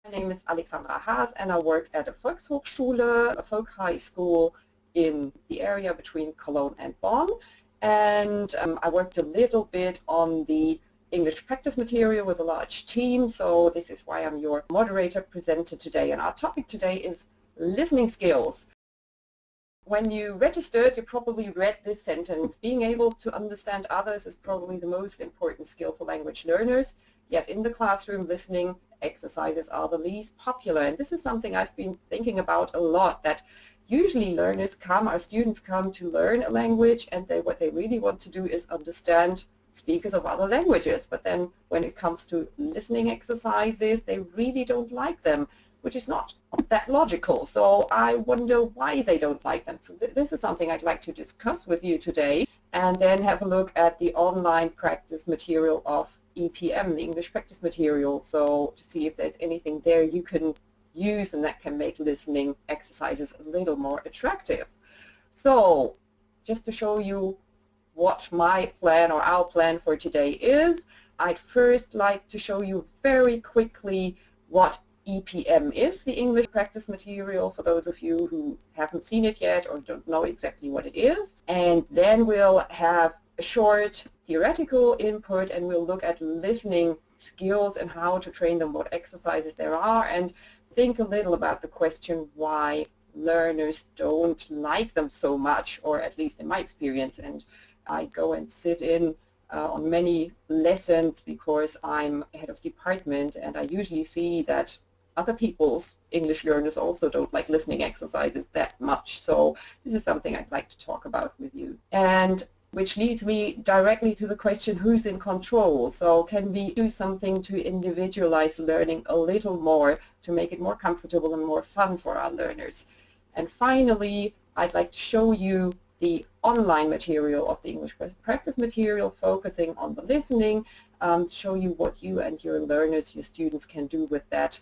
My name is Alexandra Haas and I work at a Volkshochschule, a folk high school in the area between Cologne and Bonn. And I worked a little bit on the English practice material with a large team, so this is why I'm your moderator presenter today. And our topic today is listening skills. When you registered, you probably read this sentence: being able to understand others is probably the most important skill for language learners, yet in the classroom listening exercises are the least popular. And this is something I've been thinking about a lot, that usually our students come to learn a language, and what they really want to do is understand speakers of other languages. But then when it comes to listening exercises, they really don't like them, which is not that logical. So I wonder why they don't like them. So this is something I'd like to discuss with you today, and then have a look at the online practice material of EPM, the English practice material, so to see if there's anything there you can use and that can make listening exercises a little more attractive. So just to show you what my plan or our plan for today is, I'd first like to show you very quickly what EPM is, the English practice material, for those of you who haven't seen it yet or don't know exactly what it is. And then we'll have a short theoretical input, and we'll look at listening skills and how to train them, what exercises there are, and think a little about the question why learners don't like them so much, or at least in my experience. And I go and sit in on many lessons because I'm head of department, and I usually see that other people's English learners also don't like listening exercises that much. So this is something I'd like to talk about with you. And which leads me directly to the question, who's in control? So can we do something to individualize learning a little more, to make it more comfortable and more fun for our learners? And finally, I'd like to show you the online material of the English practice material, focusing on the listening, show you what you and your learners, your students, can do with that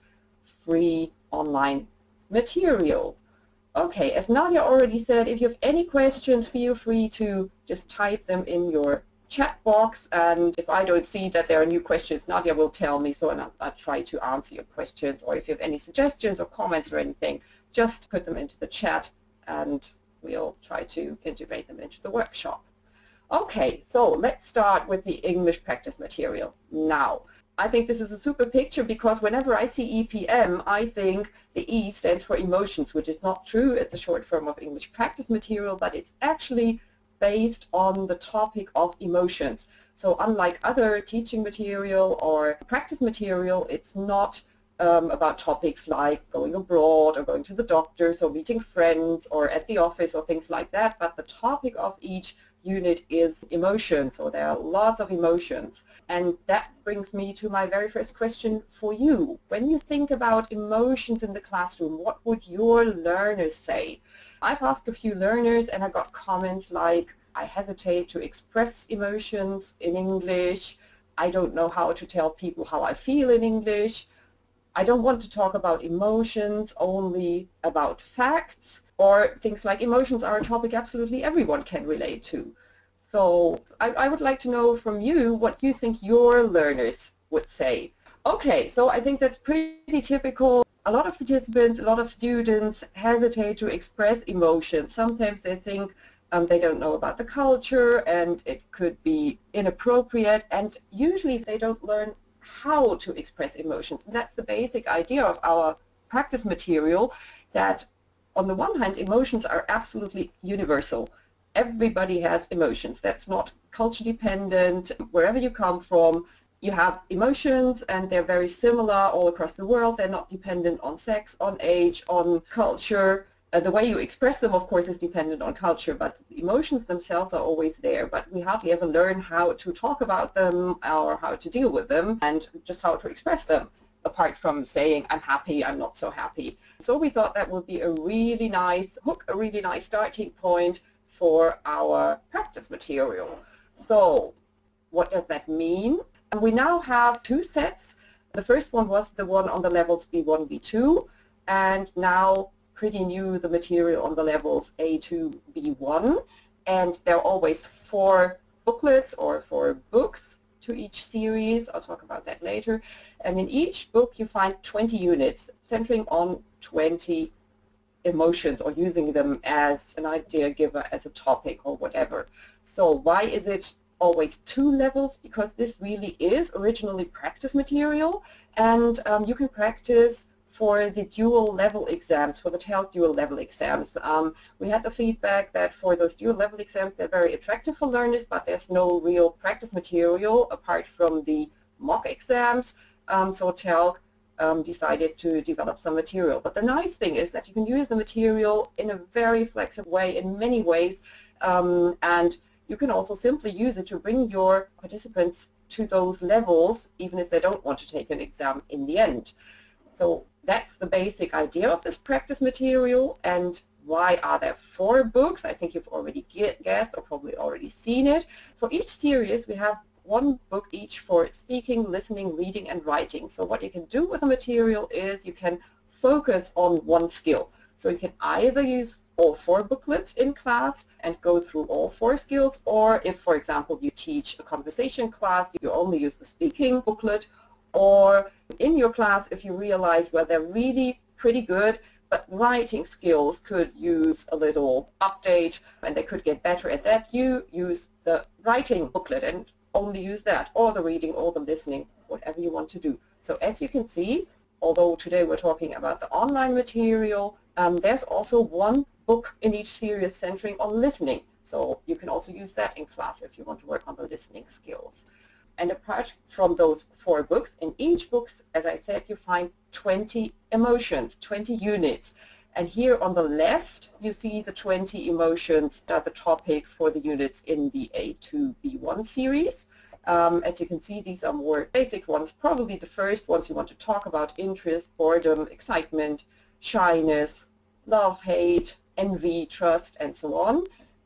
free online material. Okay, as Nadia already said, if you have any questions, feel free to just type them in your chat box, and if I don't see that there are new questions, Nadia will tell me, so I'll try to answer your questions. Or if you have any suggestions or comments or anything, just put them into the chat and we'll try to integrate them into the workshop. Okay, so let's start with the English practice material. Now, I think this is a super picture, because whenever I see EPM, I think the E stands for emotions, which is not true. It's a short form of English practice material, but it's actually based on the topic of emotions. So unlike other teaching material or practice material, it's not about topics like going abroad or going to the doctors or meeting friends or at the office or things like that, but the topic of each unit is emotions. So there are lots of emotions. And that brings me to my very first question for you. When you think about emotions in the classroom, what would your learners say? I've asked a few learners and I got comments like, I hesitate to express emotions in English. I don't know how to tell people how I feel in English. I don't want to talk about emotions, only about facts, or things like emotions are a topic absolutely everyone can relate to. So I would like to know from you what you think your learners would say. Okay, so I think that's pretty typical. A lot of participants, a lot of students hesitate to express emotions. Sometimes they think they don't know about the culture and it could be inappropriate, and usually they don't learn how to express emotions. And that's the basic idea of our practice material, that on the one hand, emotions are absolutely universal. Everybody has emotions. That's not culture dependent. Wherever you come from, you have emotions, and they're very similar all across the world. They're not dependent on sex, on age, on culture. The way you express them, of course, is dependent on culture, but the emotions themselves are always there. But we hardly ever learn how to talk about them or how to deal with them, and just how to express them, apart from saying, I'm happy, I'm not so happy. So we thought that would be a really nice hook, a really nice starting point for our practice material. So what does that mean? And we now have two sets. The first one was the one on the levels B1, B2, and now pretty new, the material on the levels A2, B1. And there are always 4 booklets or 4 books to each series. I'll talk about that later. And in each book you find 20 units centering on 20 emotions or using them as an idea giver, as a topic or whatever. So why is it always 2 levels? Because this really is originally practice material, and you can practice for the dual level exams, for the TELC dual level exams. We had the feedback that for those dual level exams they're very attractive for learners, but there's no real practice material apart from the mock exams. So TELC decided to develop some material. But the nice thing is that you can use the material in a very flexible way, in many ways, and you can also simply use it to bring your participants to those levels, even if they don't want to take an exam in the end. So that's the basic idea of this practice material. And why are there 4 books? I think you've already guessed or probably already seen it. For each series we have 1 book each for speaking, listening, reading, and writing. So what you can do with the material is you can focus on one skill. So you can either use all 4 booklets in class and go through all 4 skills, or if, for example, you teach a conversation class, you only use the speaking booklet, or in your class, if you realize, well, they're really pretty good, but writing skills could use a little update and they could get better at that, you use the writing booklet and only use that, or the reading, or the listening, whatever you want to do. So as you can see, although today we're talking about the online material, there's also 1 book in each series centering on listening. So you can also use that in class if you want to work on the listening skills. And apart from those 4 books, in each book, as I said, you find 20 emotions, 20 units. And here on the left, you see the 20 emotions that are the topics for the units in the A2, B1 series. As you can see, these are more basic ones. Probably the first ones you want to talk about: interest, boredom, excitement, shyness, love, hate, envy, trust, and so on.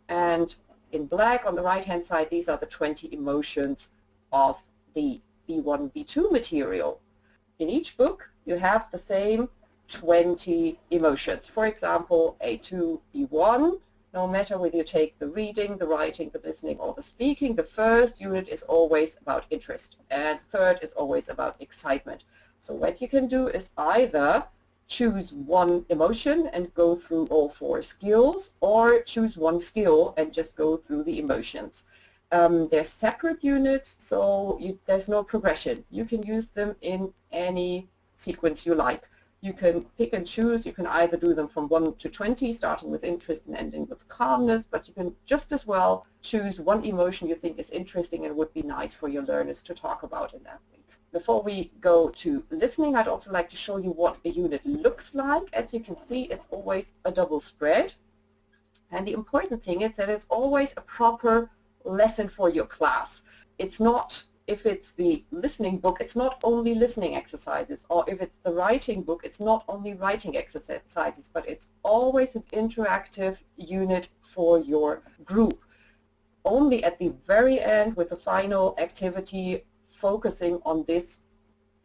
And in black on the right-hand side, these are the 20 emotions of the B1, B2 material. In each book, you have the same 20 emotions. For example, A2, B1, no matter whether you take the reading, the writing, the listening, or the speaking, the first unit is always about interest, and the third is always about excitement. So what you can do is either choose 1 emotion and go through all 4 skills, or choose 1 skill and just go through the emotions. They're separate units, so there's no progression. You can use them in any sequence you like. You can pick and choose. You can either do them from 1 to 20, starting with interest and ending with calmness, but you can just as well choose 1 emotion you think is interesting and would be nice for your learners to talk about in that week. Before we go to listening, I'd also like to show you what a unit looks like. As you can see, it's always a double spread. And the important thing is that it's always a proper lesson for your class. It's not, if it's the listening book, it's not only listening exercises, or if it's the writing book, it's not only writing exercises, but it's always an interactive unit for your group. Only at the very end, with the final activity, focusing on this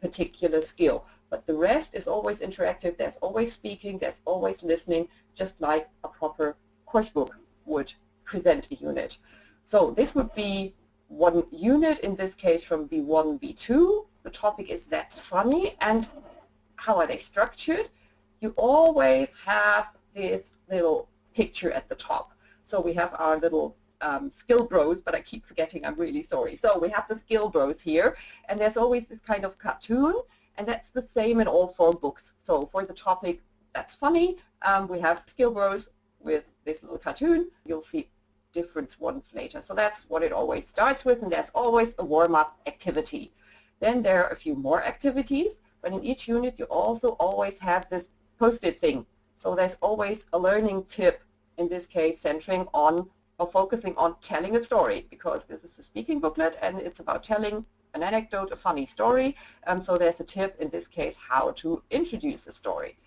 particular skill. But the rest is always interactive. There's always speaking, there's always listening, just like a proper course book would present a unit. So this would be 1 unit, in this case from B1, B2. The topic is "That's funny." And how are they structured? You always have this little picture at the top. So we have our little skill bros, but I keep forgetting, I'm really sorry. So we have the skill bros here, and there's always this kind of cartoon, and that's the same in all 4 books. So for the topic "That's funny," we have skill bros with this little cartoon. You'll see different ones later. So that's what it always starts with, and there's always a warm-up activity. Then there are a few more activities, but in each unit you also always have this post-it thing. So there's always a learning tip, in this case centering on or focusing on telling a story, because this is the speaking booklet and it's about telling an anecdote, a funny story. So there's a tip, in this case, how to introduce a story.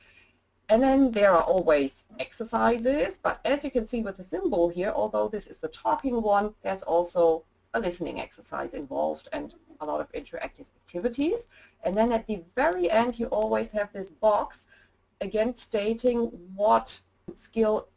And then there are always exercises, but as you can see with the symbol here, although this is the talking one, there's also a listening exercise involved and a lot of interactive activities. And then at the very end, you always have this box, again stating what skill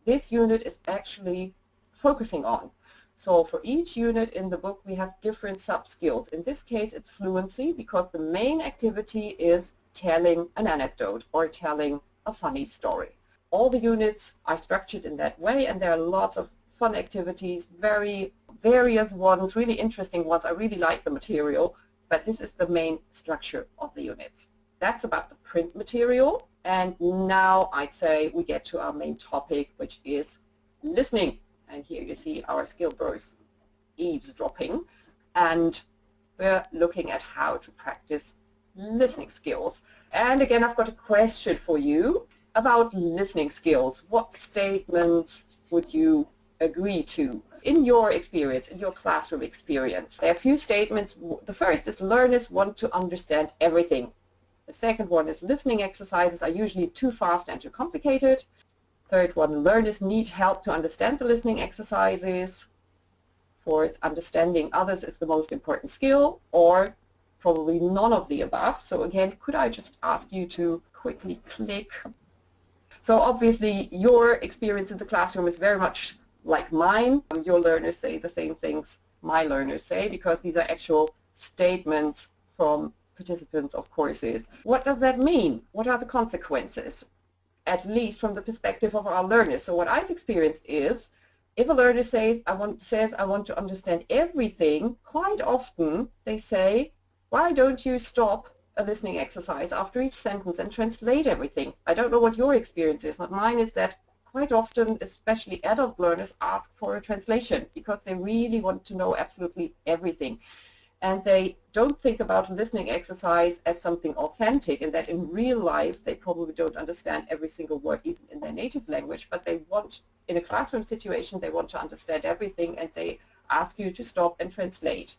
this unit is actually focusing on. So for each unit in the book we have different sub-skills. In this case it's fluency, because the main activity is telling an anecdote or telling a funny story. All the units are structured in that way, and there are lots of fun activities, very various ones, really interesting ones. I really like the material, but this is the main structure of the units. That's about the print material, and now I'd say we get to our main topic, which is listening. And here you see our skill bros eavesdropping, and we're looking at how to practice listening skills. And again, I've got a question for you about listening skills. What statements would you agree to in your experience, in your classroom experience? There are a few statements. The first is learners want to understand everything. The second one is listening exercises are usually too fast and too complicated. Third one, learners need help to understand the listening exercises. Fourth, understanding others is the most important skill, or probably none of the above. So again, could I just ask you to quickly click? So obviously your experience in the classroom is very much like mine. Your learners say the same things my learners say, because these are actual statements from participants of courses. What does that mean? What are the consequences? At least from the perspective of our learners. So what I've experienced is, if a learner says I want to understand everything, quite often they say, why don't you stop a listening exercise after each sentence and translate everything? I don't know what your experience is, but mine is that quite often, especially adult learners, ask for a translation because they really want to know absolutely everything. And they don't think about a listening exercise as something authentic, and that in real life they probably don't understand every single word, even in their native language, but they want, in a classroom situation, they want to understand everything, and they ask you to stop and translate.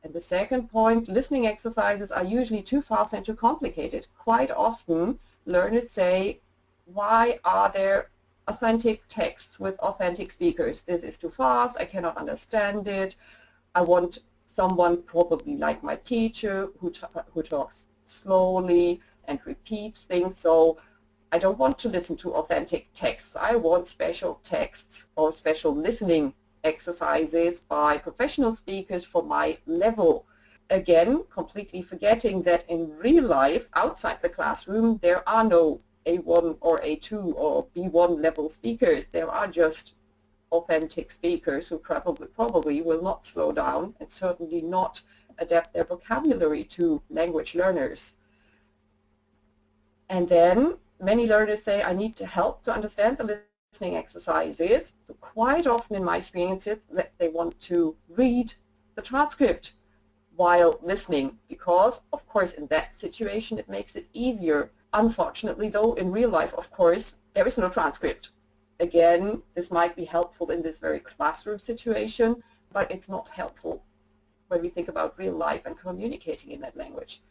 And the second point, listening exercises are usually too fast and too complicated. Quite often, learners say, why are there authentic texts with authentic speakers? This is too fast, I cannot understand it. I want someone probably like my teacher who talks slowly and repeats things. So I don't want to listen to authentic texts. I want special texts or special listening exercises by professional speakers for my level. Again, completely forgetting that in real life, outside the classroom, there are no A1 or A2 or B1 level speakers. There are just authentic speakers who probably will not slow down and certainly not adapt their vocabulary to language learners. And then many learners say, I need to help to understand the listening exercises. So quite often in my experiences that they want to read the transcript while listening, because of course in that situation it makes it easier. Unfortunately though, in real life, of course, there is no transcript. Again, this might be helpful in this very classroom situation, but it's not helpful when we think about real life and communicating in that language.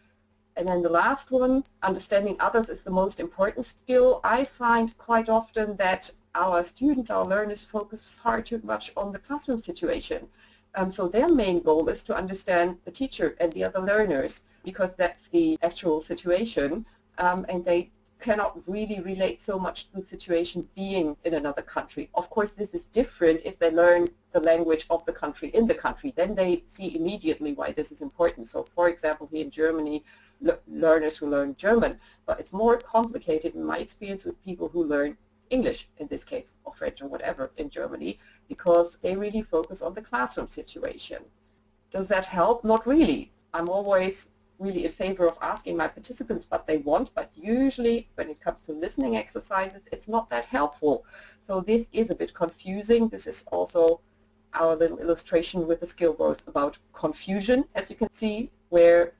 And then the last one, understanding others is the most important skill. I find quite often that our students, our learners, focus far too much on the classroom situation. So their main goal is to understand the teacher and the other learners, because that's the actual situation, and they cannot really relate so much to the situation being in another country. Of course, this is different if they learn the language of the country in the country. Then they see immediately why this is important. So, for example, here in Germany, learners who learn German, but it's more complicated in my experience with people who learn English, in this case, or French or whatever in Germany, because they really focus on the classroom situation. Does that help? Not really. I'm always really in favor of asking my participants what they want, but usually when it comes to listening exercises, it's not that helpful. So this is a bit confusing. This is also our little illustration with the skill growth about confusion. As you can see, where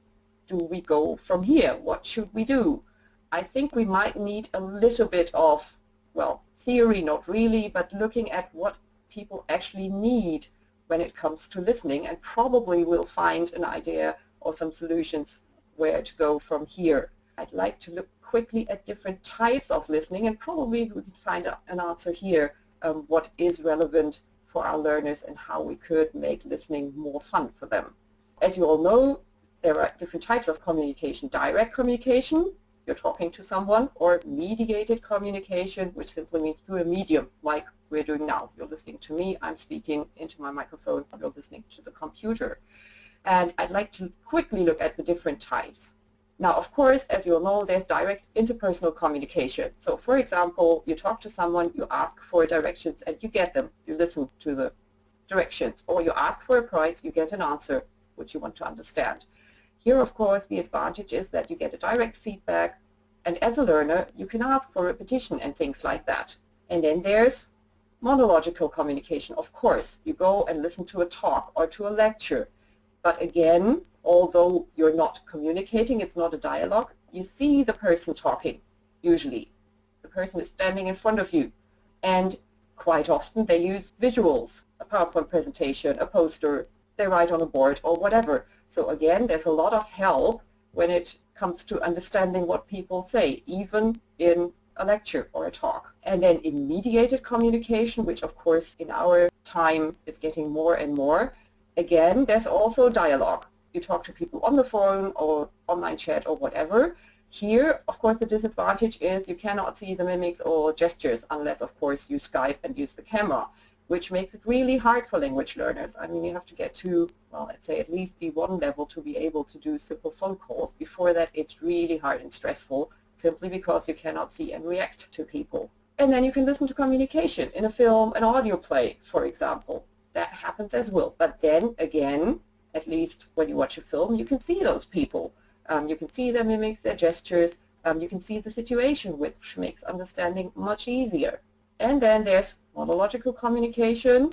do we go from here? What should we do? I think we might need a little bit of, well, theory, not really, but looking at what people actually need when it comes to listening, and probably we'll find an idea or some solutions where to go from here. I'd like to look quickly at different types of listening, and probably we can find an answer here, what is relevant for our learners and how we could make listening more fun for them. As you all know, there are different types of communication. Direct communication you're talking to someone, or mediated communication, which simply means through a medium, like we're doing now. You're listening to me, I'm speaking into my microphone, you're listening to the computer. And I'd like to quickly look at the different types. Now, of course, as you all know, there's direct interpersonal communication. So, for example, you talk to someone, you ask for directions, and you get them. You listen to the directions. Or you ask for a price, you get an answer, which you want to understand. Here, of course, the advantage is that you get a direct feedback, and as a learner, you can ask for repetition and things like that. And then there's monological communication. Of course, you go and listen to a talk or to a lecture. But again, although you're not communicating, it's not a dialogue, you see the person talking, usually. The person is standing in front of you. And quite often they use visuals, a PowerPoint presentation, a poster, they write on a board or whatever. So again, there's a lot of help when it comes to understanding what people say, even in a lecture or a talk. And then in mediated communication, which of course in our time is getting more and more, again, there's also dialogue. You talk to people on the phone or online chat or whatever. Here, of course, the disadvantage is you cannot see the mimics or gestures unless, of course, you Skype and use the camera, which makes it really hard for language learners. I mean, you have to get to, well, let's say at least B1 level to be able to do simple phone calls. Before that, it's really hard and stressful, simply because you cannot see and react to people. And then you can listen to communication in a film, an audio play, for example. That happens as well. But then again, at least when you watch a film, you can see those people. You can see their mimics, their gestures. You can see the situation, which makes understanding much easier. And then there's monological communication,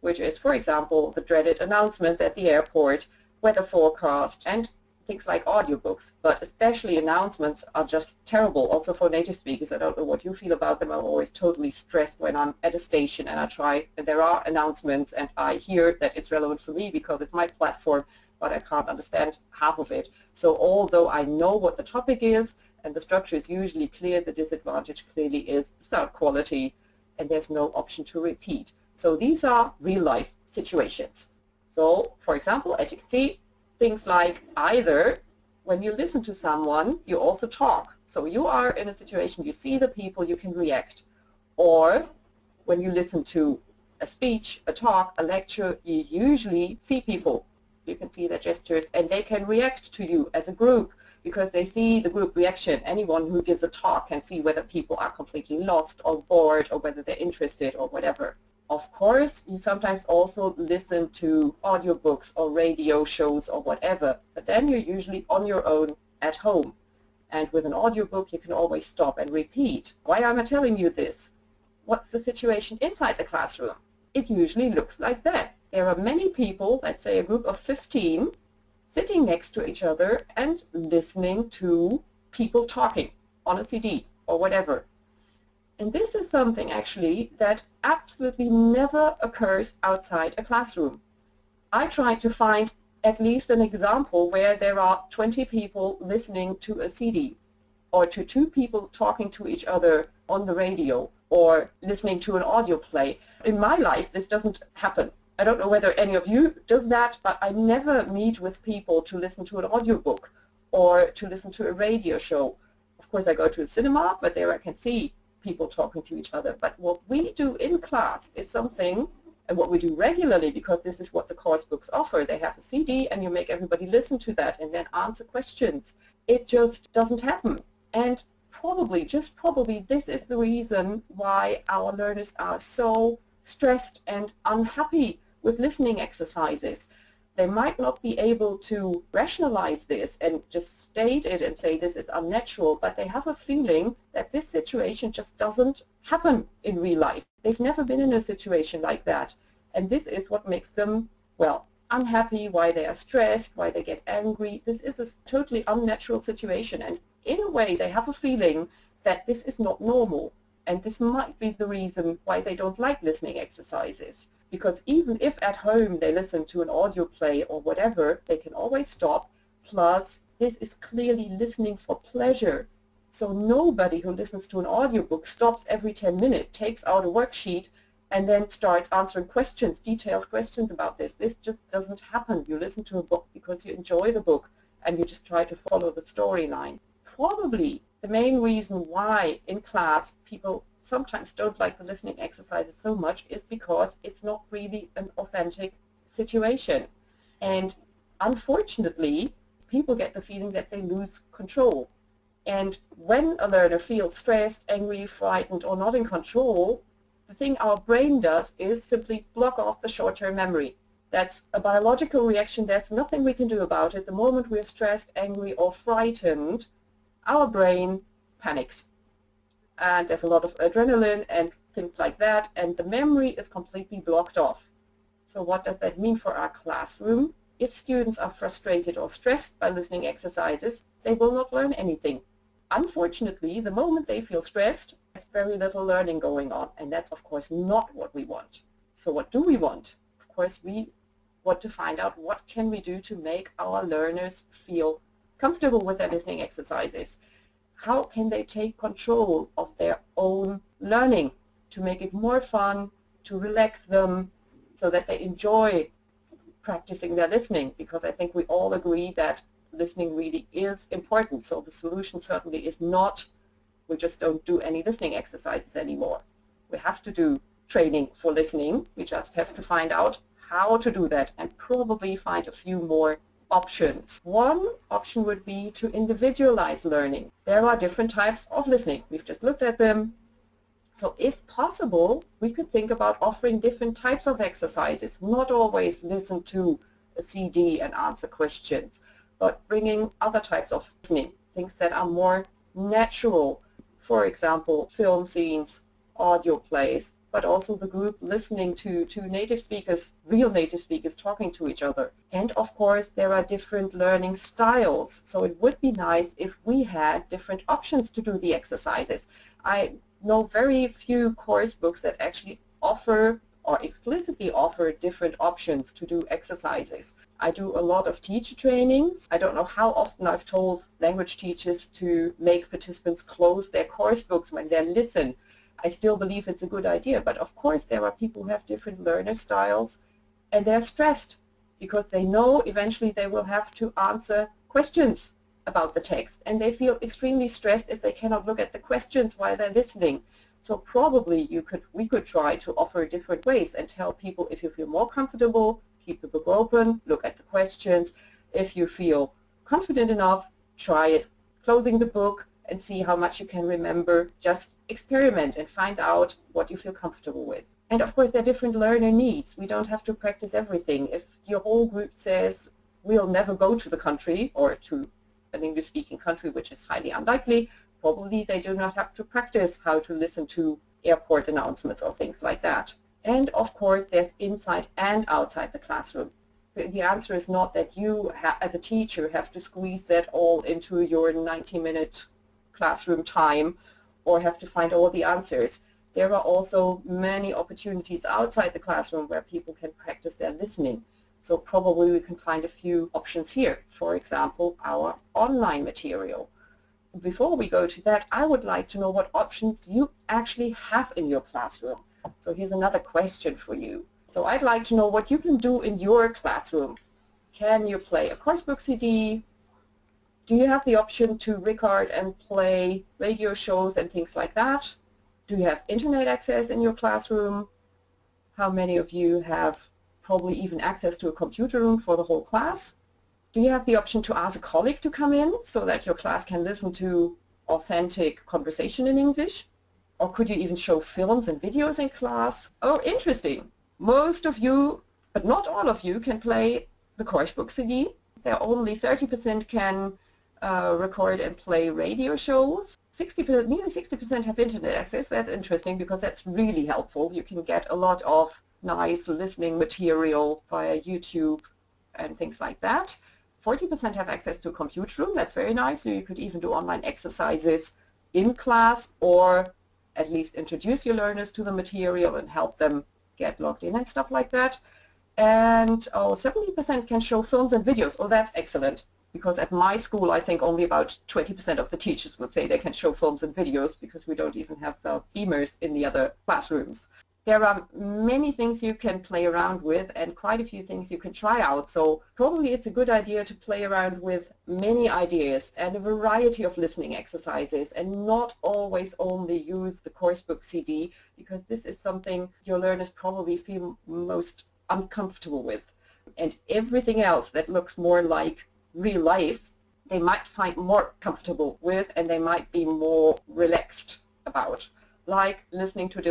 which is, for example, the dreaded announcements at the airport, weather forecast, and things like audiobooks. But especially announcements are just terrible, also for native speakers. I don't know what you feel about them. I'm always totally stressed when I'm at a station and I try, and there are announcements, and I hear that it's relevant for me because it's my platform, but I can't understand half of it. So although I know what the topic is, and the structure is usually clear, the disadvantage clearly is the sound quality, and there's no option to repeat. So these are real-life situations. So, for example, as you can see, things like either when you listen to someone, you also talk. So you are in a situation, you see the people, you can react. Or when you listen to a speech, a talk, a lecture, you usually see people. You can see their gestures, and they can react to you as a group because they see the group reaction. Anyone who gives a talk can see whether people are completely lost or bored or whether they're interested or whatever. Of course, you sometimes also listen to audiobooks or radio shows or whatever, but then you're usually on your own at home. And with an audiobook, you can always stop and repeat. Why am I telling you this? What's the situation inside the classroom? It usually looks like that. There are many people, let's say a group of 15, sitting next to each other and listening to people talking on a CD or whatever. And this is something actually that absolutely never occurs outside a classroom. I tried to find at least an example where there are 20 people listening to a CD, or to 2 people talking to each other on the radio, or listening to an audio play. In my life, this doesn't happen. I don't know whether any of you does that, but I never meet with people to listen to an audiobook or to listen to a radio show. Of course, I go to a cinema, but there I can see people talking to each other. But what we do in class is something, and what we do regularly, because this is what the course books offer. They have a CD, and you make everybody listen to that and then answer questions. It just doesn't happen. And probably, just probably, this is the reason why our learners are so stressed and unhappy with listening exercises. They might not be able to rationalize this and just state it and say this is unnatural, but they have a feeling that this situation just doesn't happen in real life. They've never been in a situation like that. And this is what makes them, well, unhappy, why they are stressed, why they get angry. This is a totally unnatural situation. And in a way, they have a feeling that this is not normal. And this might be the reason why they don't like listening exercises. Because even if at home they listen to an audio play or whatever, they can always stop. Plus, this is clearly listening for pleasure. So nobody who listens to an audiobook stops every 10 minutes, takes out a worksheet, and then starts answering questions, detailed questions about this. This just doesn't happen. You listen to a book because you enjoy the book, and you just try to follow the storyline. probably the main reason why in class people sometimes don't like the listening exercises so much is because it's not really an authentic situation. And unfortunately, people get the feeling that they lose control. And when a learner feels stressed, angry, frightened, or not in control, the thing our brain does is simply block off the short-term memory. That's a biological reaction. There's nothing we can do about it. The moment we're stressed, angry, or frightened, our brain panics. And there's a lot of adrenaline and things like that, and the memory is completely blocked off. So what does that mean for our classroom? If students are frustrated or stressed by listening exercises, they will not learn anything. Unfortunately, the moment they feel stressed, there's very little learning going on, and that's of course not what we want. So what do we want? Of course, we want to find out what can we do to make our learners feel comfortable with their listening exercises. How can they take control of their own learning to make it more fun, to relax them, so that they enjoy practicing their listening? Because I think we all agree that listening really is important. So the solution certainly is not we just don't do any listening exercises anymore. We have to do training for listening. We just have to find out how to do that and probably find a few more options. One option would be to individualize learning. There are different types of listening. We've just looked at them. So if possible, we could think about offering different types of exercises, not always listen to a CD and answer questions, but bringing other types of listening, things that are more natural. For example, film scenes, audio plays, but also the group listening to native speakers, real native speakers talking to each other. And of course, there are different learning styles. So it would be nice if we had different options to do the exercises. I know very few course books that actually offer or explicitly offer different options to do exercises. I do a lot of teacher trainings. I don't know how often I've told language teachers to make participants close their course books when they listen. I still believe it's a good idea, but of course there are people who have different learner styles and they're stressed because they know eventually they will have to answer questions about the text, and they feel extremely stressed if they cannot look at the questions while they're listening. So probably we could try to offer different ways and tell people, if you feel more comfortable, keep the book open, look at the questions. If you feel confident enough, try it, closing the book, and see how much you can remember. Just experiment and find out what you feel comfortable with. And of course, there are different learner needs. We don't have to practice everything. If your whole group says, we'll never go to the country or to an English-speaking country, which is highly unlikely, probably they do not have to practice how to listen to airport announcements or things like that. And of course, there's inside and outside the classroom. The answer is not that you, as a teacher, have to squeeze that all into your 90-minute classroom time or have to find all the answers. There are also many opportunities outside the classroom where people can practice their listening. So probably we can find a few options here. For example, our online material. Before we go to that, I would like to know what options you actually have in your classroom. So here's another question for you. So I'd like to know what you can do in your classroom. Can you play a coursebook CD? Do you have the option to record and play radio shows and things like that? Do you have internet access in your classroom? How many of you have probably even access to a computer room for the whole class? Do you have the option to ask a colleague to come in so that your class can listen to authentic conversation in English? Or could you even show films and videos in class? Oh, interesting. Most of you, but not all of you, can play the coursebook CD. There are only 30% can record and play radio shows. 60%, nearly 60% have internet access. That's interesting because that's really helpful. You can get a lot of nice listening material via YouTube and things like that. 40% have access to a computer room. That's very nice. So you could even do online exercises in class or at least introduce your learners to the material and help them get logged in and stuff like that. And 70% can show films and videos. Oh, that's excellent. Because at my school, I think only about 20% of the teachers would say they can show films and videos because we don't even have beamers in the other classrooms. there are many things you can play around with and quite a few things you can try out. So probably it's a good idea to play around with many ideas and a variety of listening exercises and not always only use the coursebook CD, because this is something your learners probably feel most uncomfortable with. And everything else that looks more like real life, they might find more comfortable with and they might be more relaxed about, like listening to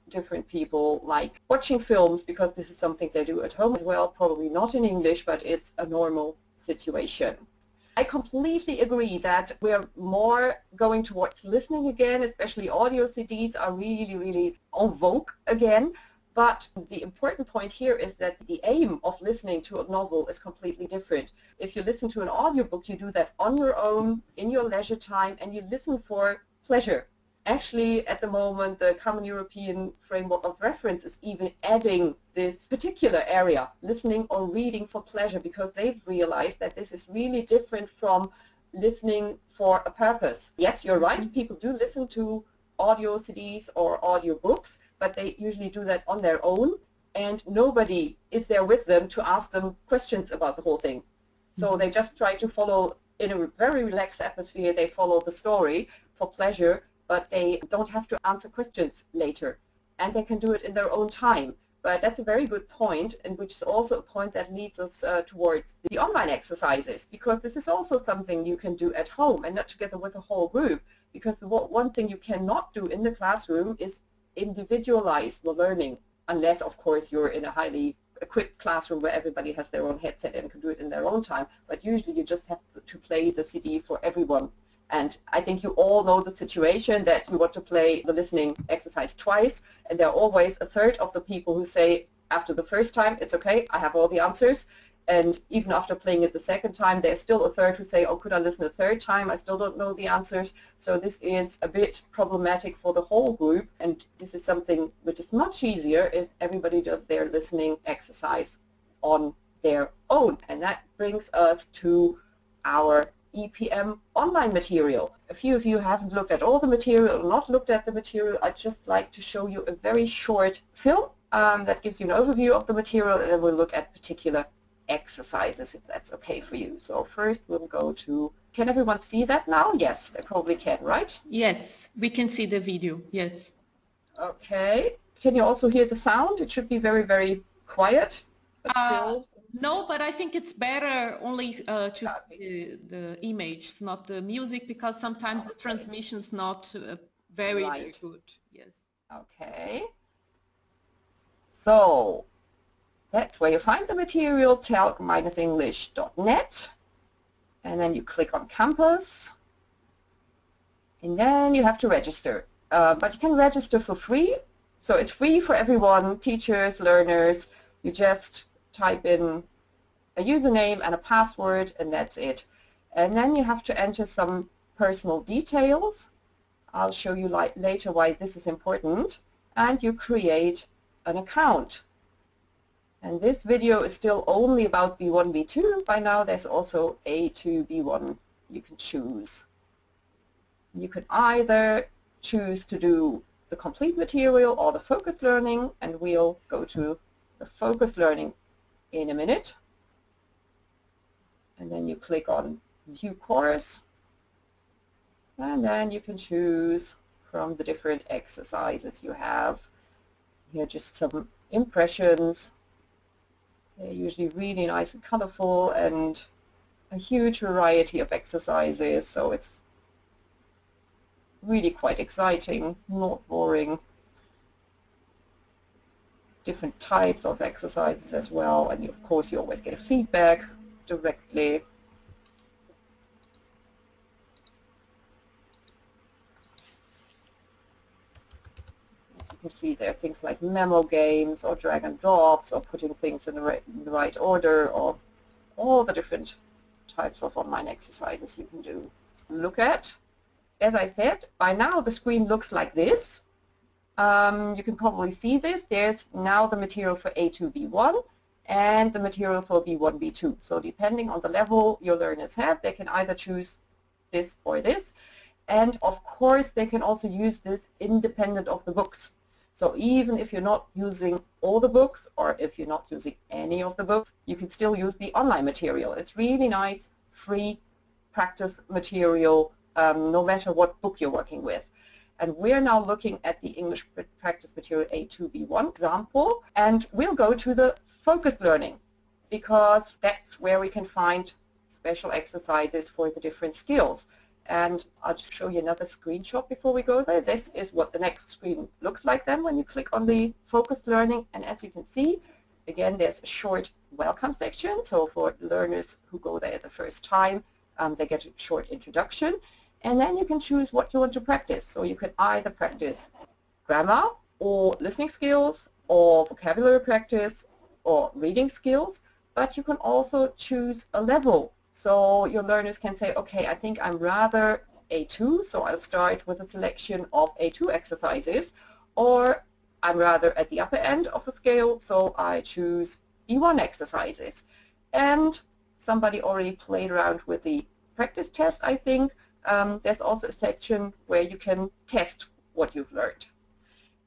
different people, like watching films, because this is something they do at home as well, probably not in English, but it's a normal situation. I completely agree that we're more going towards listening again, especially audio CDs are really, really en vogue again. But the important point here is that the aim of listening to a novel is completely different. If you listen to an audiobook, you do that on your own, in your leisure time, and you listen for pleasure. Actually, at the moment, the Common European Framework of Reference is even adding this particular area, listening or reading for pleasure, because they've realized that this is really different from listening for a purpose. Yes, you're right, people do listen to audio CDs or audiobooks, but they usually do that on their own, and nobody is there with them to ask them questions about the whole thing. So they just try to follow, in a very relaxed atmosphere, they follow the story for pleasure, but they don't have to answer questions later, and they can do it in their own time. But that's a very good point, and which is also a point that leads us towards the online exercises, because this is also something you can do at home and not together with a whole group, because one thing you cannot do in the classroom is individualize the learning, unless, of course, you're in a highly equipped classroom where everybody has their own headset and can do it in their own time. But usually you just have to play the CD for everyone. And I think you all know the situation that you want to play the listening exercise twice, and there are always a third of the people who say after the first time, it's okay, I have all the answers. And even after playing it the second time, there's still a third who say, oh, could I listen a third time? I still don't know the answers. So this is a bit problematic for the whole group, and this is something which is much easier if everybody does their listening exercise on their own. And that brings us to our EPM online material. A few of you haven't looked at all the material or not looked at the material. I'd just like to show you a very short film that gives you an overview of the material, and then we'll look at particular exercises, if that's okay for you. So first we'll go to, can everyone see that now? Yes, they probably can, right? Yes, we can see the video, yes. Okay. Can you also hear the sound? It should be very, very quiet. But still. No, but I think it's better only to see the image, not the music, because sometimes the transmission is not very, very good. Yes. Okay. So that's where you find the material, telc-english.net, and then you click on Campus, and then you have to register. But you can register for free, so it's free for everyone, teachers, learners. You just type in a username and a password, and that's it. And then you have to enter some personal details. I'll show you later why this is important. And you create an account. And this video is still only about B1, B2. By now there's also A2, B1 you can choose. You can either choose to do the complete material or the focused learning, and we'll go to the focused learning in a minute. And then you click on View Course, and then you can choose from the different exercises you have. Here are just some impressions. They're usually really nice and colorful, and a huge variety of exercises, so it's really quite exciting, not boring. Different types of exercises as well, and of course you always get a feedback directly. As you can see, there are things like memo games or drag and drops or putting things in the right order, or all the different types of online exercises you can do. Look at, as I said, by now the screen looks like this. You can probably see this. There's now the material for A2, B1 and the material for B1, B2. So depending on the level your learners have, they can either choose this or this. And of course, they can also use this independent of the books. So even if you're not using all the books, or if you're not using any of the books, you can still use the online material. It's really nice, free practice material, no matter what book you're working with. And we're now looking at the English practice material A2B1 example, and we'll go to the focused learning, because that's where we can find special exercises for the different skills. And I'll just show you another screenshot before we go there. This is what the next screen looks like then when you click on the focused learning. And as you can see, again, there's a short welcome section. So for learners who go there the first time, they get a short introduction. And then you can choose what you want to practice. So you can either practice grammar or listening skills or vocabulary practice or reading skills, but you can also choose a level. So your learners can say, okay, I think I'm rather A2, so I'll start with a selection of A2 exercises, or I'm rather at the upper end of the scale, so I choose B1 exercises. And somebody already played around with the practice test, I think. There's also a section where you can test what you've learned.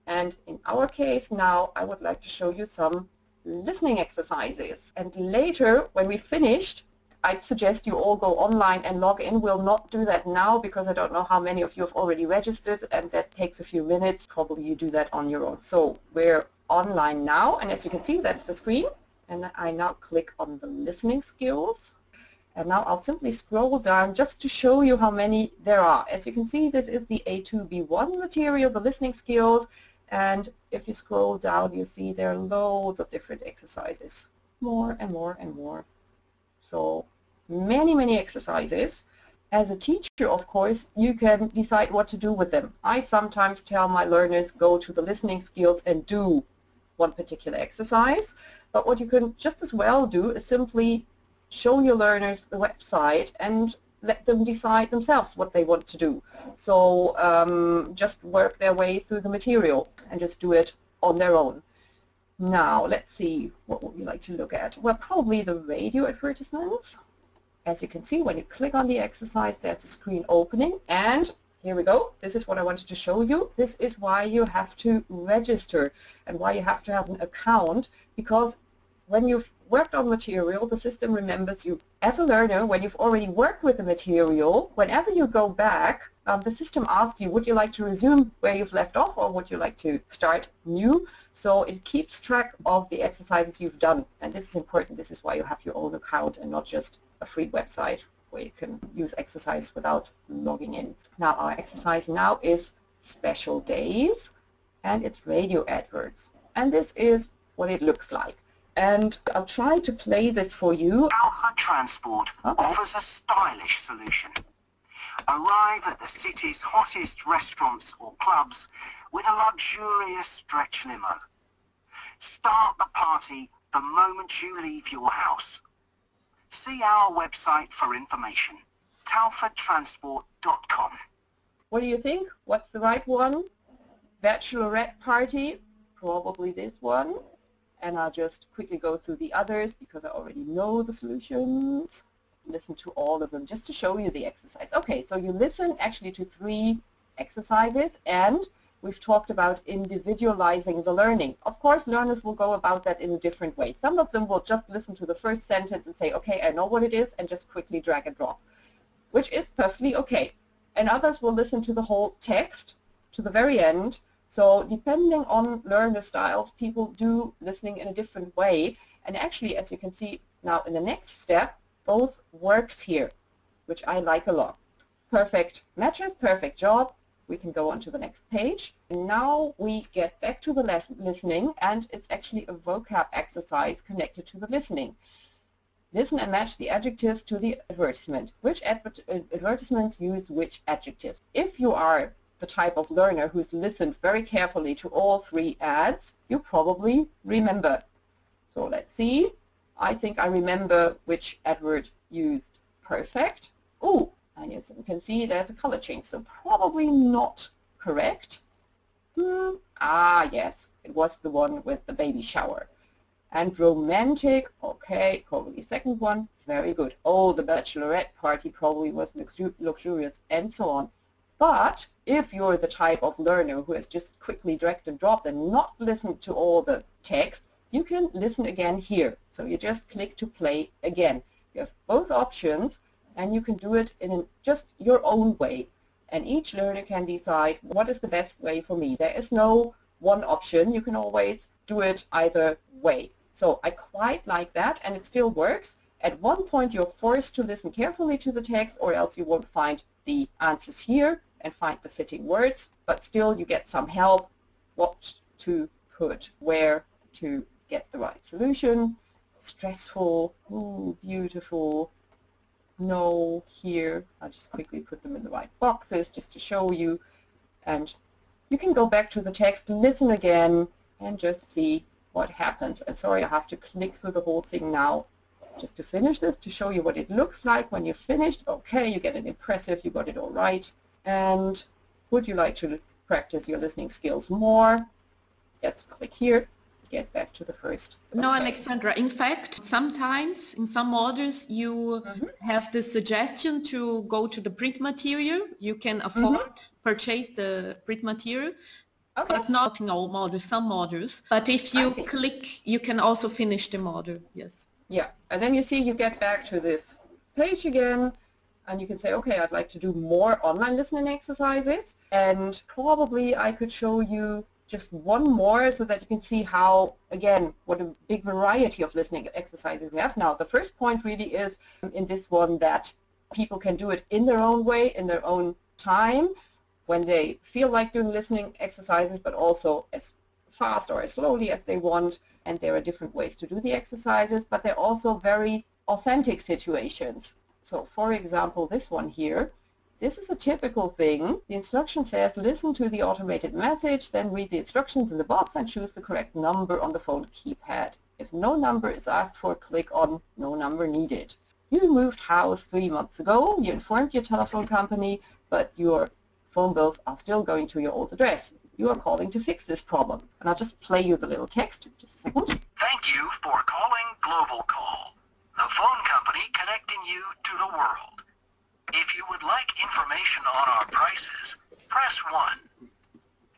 And in our case now, I would like to show you some listening exercises. And later, when we finished, I'd suggest you all go online and log in. We'll not do that now because I don't know how many of you have already registered, and that takes a few minutes. Probably you do that on your own. So we're online now, and as you can see, that's the screen. And I now click on the listening skills. And now I'll simply scroll down just to show you how many there are. As you can see, this is the A2B1 material, the listening skills. And if you scroll down, you see there are loads of different exercises. More and more and more. So many, many exercises. As a teacher, of course, you can decide what to do with them. I sometimes tell my learners, go to the listening skills and do one particular exercise. But what you can just as well do is simply show your learners the website and let them decide themselves what they want to do. So just work their way through the material and just do it on their own. Now, let's see, what would we like to look at? Well, probably the radio advertisements. As you can see, when you click on the exercise, there's a screen opening, and here we go. This is what I wanted to show you. This is why you have to register and why you have to have an account, because when you've worked on material, the system remembers you. As a learner, when you've already worked with the material, whenever you go back, the system asks you, would you like to resume where you've left off, or would you like to start new? So it keeps track of the exercises you've done, and this is important. This is why you have your own account and not just a free website where you can use exercise without logging in. Now, our exercise now is special days, and it's radio adverts. And this is what it looks like. And I'll try to play this for you. Alexandra Transport offers a stylish solution. Arrive at the city's hottest restaurants or clubs with a luxurious stretch limo. Start the party the moment you leave your house. See our website for information, telfordtransport.com. What do you think? What's the right one? Bachelorette party? Probably this one. And I'll just quickly go through the others because I already know the solutions. Listen to all of them just to show you the exercise. Okay, so you listen actually to 3 exercises, and we've talked about individualizing the learning. Of course, learners will go about that in a different way. Some of them will just listen to the first sentence and say, okay, I know what it is, and just quickly drag and drop, which is perfectly okay. And others will listen to the whole text to the very end. So depending on learner styles, people do listening in a different way. And actually, as you can see now in the next step, both works here, which I like a lot. Perfect matches, perfect job. We can go on to the next page. And now we get back to the listening, and it's actually a vocab exercise connected to the listening. Listen and match the adjectives to the advertisement. Which advertisements use which adjectives? If you are the type of learner who's listened very carefully to all 3 ads, you probably remember. So let's see. I think I remember which advert used perfect. Oh, and as you can see, there's a color change, so probably not correct. Yes, it was the one with the baby shower. And romantic, okay, probably second one, very good. Oh, the bachelorette party probably was luxurious, and so on. But if you're the type of learner who has just quickly dragged and dropped and not listened to all the text, you can listen again here. So you just click to play again. You have both options, and you can do it in just your own way. And each learner can decide what is the best way for me. There is no one option. You can always do it either way. So I quite like that, and it still works. At one point you're forced to listen carefully to the text, or else you won't find the answers here and find the fitting words, but still you get some help what to put, where to get the right solution. Stressful, ooh, beautiful, no, here. I'll just quickly put them in the right boxes just to show you. And you can go back to the text, listen again, and just see what happens. And sorry, I have to click through the whole thing now just to finish this, to show you what it looks like when you're finished. Okay, you get an impressive, you got it all right. And would you like to practice your listening skills more? Yes, click here. Get back to the first. No, Alexandra, in fact, sometimes in some modules you have the suggestion to go to the print material. You can afford purchase the print material, but not in all modules, some modules. But if you click, you can also finish the module, yes. Yeah, and then you see you get back to this page again, and you can say, okay, I'd like to do more online listening exercises, and probably I could show you just one more so that you can see how, again, what a big variety of listening exercises we have now. The first point really is in this one that people can do it in their own way, in their own time, when they feel like doing listening exercises, but also as fast or as slowly as they want. And there are different ways to do the exercises, but they're also very authentic situations. So for example, this one here, this is a typical thing. The instruction says, listen to the automated message, then read the instructions in the box and choose the correct number on the phone keypad. If no number is asked for, click on no number needed. You moved house 3 months ago, you informed your telephone company, but your phone bills are still going to your old address. You are calling to fix this problem. And I'll just play you the little text, just a second. Thank you for calling Global Call, the phone company connecting you to the world. If you would like information on our prices, press 1.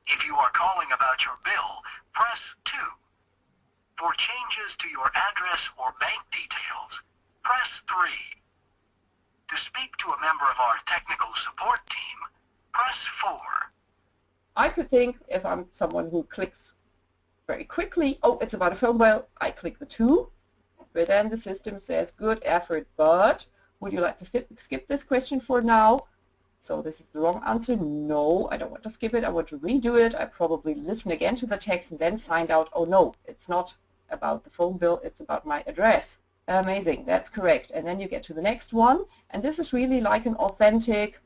If you are calling about your bill, press 2. For changes to your address or bank details, press 3. To speak to a member of our technical support team, press 4. I could think, if I'm someone who clicks very quickly, oh, it's about a phone bill, I click the 2, but then the system says, good effort, but would you like to skip this question for now? So this is the wrong answer. No, I don't want to skip it. I want to redo it. I probably listen again to the text and then find out, oh no, it's not about the phone bill, it's about my address. Amazing, that's correct. And then you get to the next one, and this is really like an authentic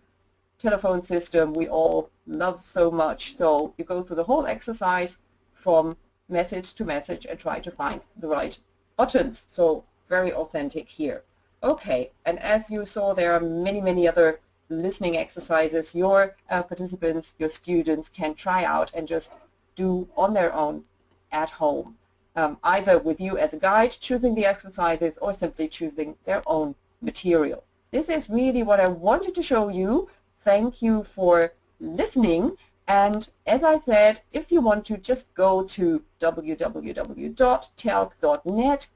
telephone system we all love so much. So you go through the whole exercise from message to message and try to find the right buttons. So very authentic here. Okay, and as you saw, there are many, many other listening exercises your participants, your students can try out and just do on their own at home, either with you as a guide choosing the exercises or simply choosing their own material. This is really what I wanted to show you. Thank you for listening, and as I said, if you want to, just go to www.telc.net,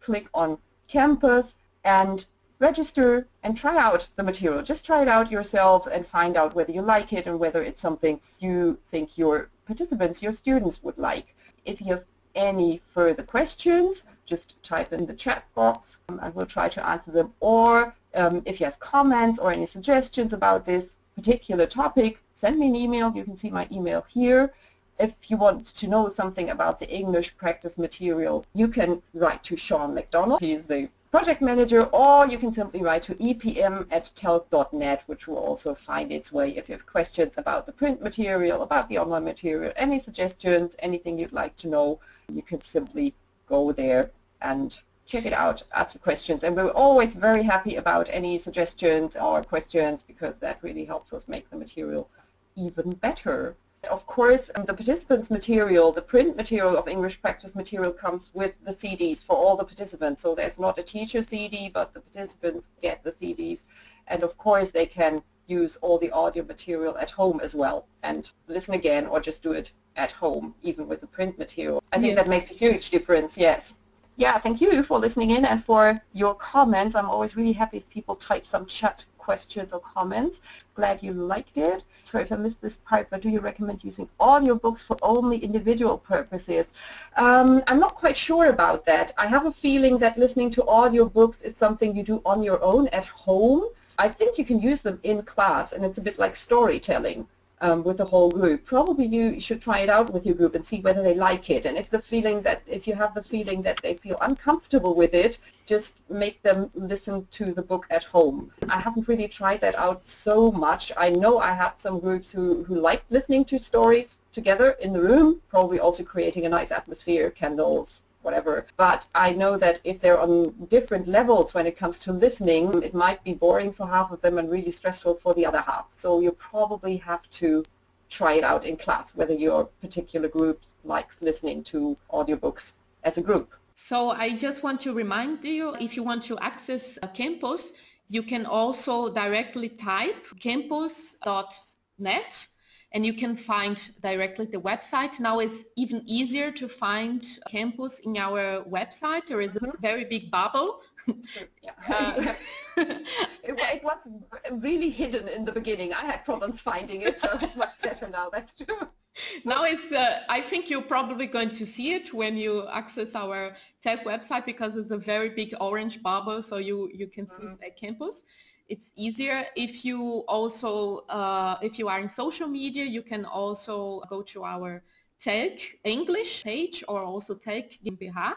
click on campus and register and try out the material. Just try it out yourself and find out whether you like it and whether it's something you think your participants, your students would like. If you have any further questions, just type in the chat box and we'll try to answer them. Or if you have comments or any suggestions about this particular topic, send me an email. You can see my email here. If you want to know something about the English practice material, you can write to Sean McDonald. He's the project manager, or you can simply write to epm@telc.net, which will also find its way. If you have questions about the print material, about the online material, any suggestions, anything you'd like to know, you can simply go there and check it out, ask your questions. And we're always very happy about any suggestions or questions, because that really helps us make the material even better. Of course, the participants' material, the print material of English practice material, comes with the CDs for all the participants. So there's not a teacher CD, but the participants get the CDs. And of course, they can use all the audio material at home as well and listen again, or just do it at home, even with the print material. I think that makes a huge difference, yes. Yeah, thank you for listening in and for your comments. I'm always really happy if people type some chat questions or comments. Glad you liked it. Sorry if I missed this part, but do you recommend using audiobooks for only individual purposes? I'm not quite sure about that. I have a feeling that listening to audiobooks is something you do on your own at home. I think you can use them in class, and it's a bit like storytelling. With the whole group. Probably you should try it out with your group and see whether they like it. And if you have the feeling that they feel uncomfortable with it, just make them listen to the book at home. I haven't really tried that out so much. I know I had some groups who liked listening to stories together in the room, probably also creating a nice atmosphere, candles, whatever. But I know that if they're on different levels when it comes to listening, it might be boring for half of them and really stressful for the other half. So you probably have to try it out in class, whether your particular group likes listening to audiobooks as a group. So I just want to remind you, if you want to access Campus, you can also directly type campus.net. And you can find directly the website. Now it's even easier to find Campus in our website. There is a very big bubble. It was really hidden in the beginning. I had problems finding it, so it's much better now, that's true. Now it's, I think you're probably going to see it when you access our tech website, because it's a very big orange bubble, so you can see Tech Campus. It's easier. If you also, if you are in social media, you can also go to our telc English page, or also telc GmbH.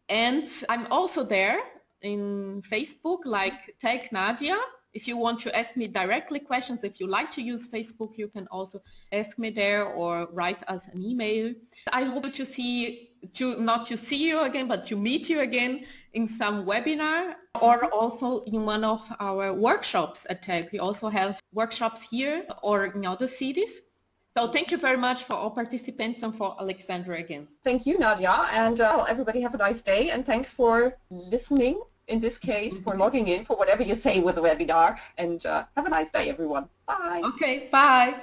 And I'm also there in Facebook, like telc Nadia. If you want to ask me directly questions, if you like to use Facebook, you can also ask me there or write us an email. I hope not to see you again, but to meet you again in some webinar, or also in one of our workshops at TEC. We also have workshops here or in other cities. So thank you very much for all participants and for Alexandra again. Thank you, Nadia, and everybody have a nice day, and thanks for listening, in this case, for logging in, for whatever you say with the webinar, and have a nice day, everyone. Bye. Okay, bye.